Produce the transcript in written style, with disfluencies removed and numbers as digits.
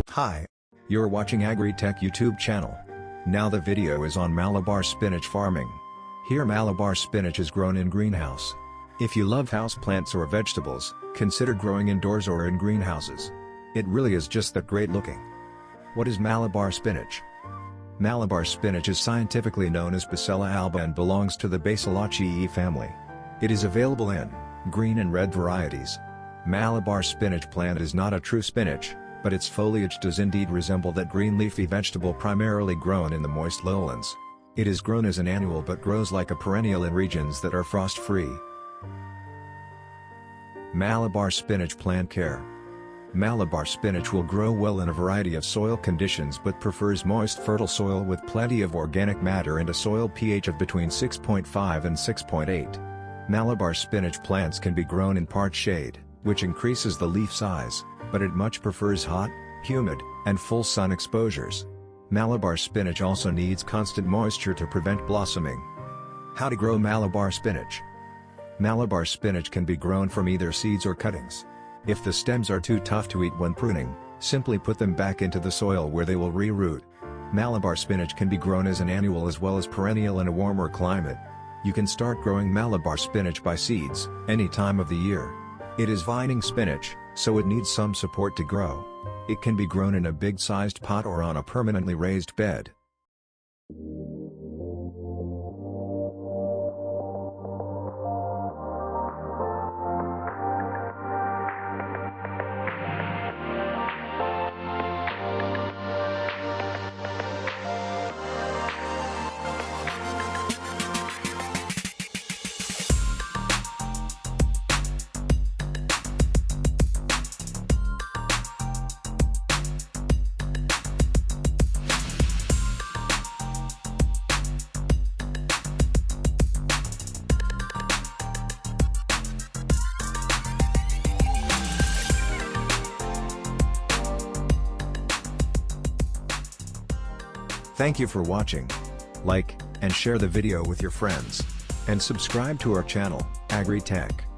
Hi. You're watching Agri-Tech YouTube channel. Now the video is on Malabar spinach farming. Here Malabar spinach is grown in greenhouse. If you love houseplants or vegetables, consider growing indoors or in greenhouses. It really is just that great looking. What is Malabar spinach? Malabar spinach is scientifically known as Bacilla alba and belongs to the Bacilliaceae family. It is available in green and red varieties. Malabar spinach plant is not a true spinach, but its foliage does indeed resemble that green leafy vegetable primarily grown in the moist lowlands. It is grown as an annual but grows like a perennial in regions that are frost-free. Malabar spinach plant care. Malabar spinach will grow well in a variety of soil conditions but prefers moist fertile soil with plenty of organic matter and a soil pH of between 6.5 and 6.8. Malabar spinach plants can be grown in part shade, which increases the leaf size, but it much prefers hot, humid, and full sun exposures. Malabar spinach also needs constant moisture to prevent blossoming. How to grow Malabar spinach? Malabar spinach can be grown from either seeds or cuttings. If the stems are too tough to eat when pruning, simply put them back into the soil where they will re-root. Malabar spinach can be grown as an annual as well as perennial in a warmer climate. You can start growing Malabar spinach by seeds, any time of the year. It is vining spinach, so it needs some support to grow. It can be grown in a big-sized pot or on a permanently raised bed. Thank you for watching. Like and share the video with your friends. And subscribe to our channel, Agri-Tech.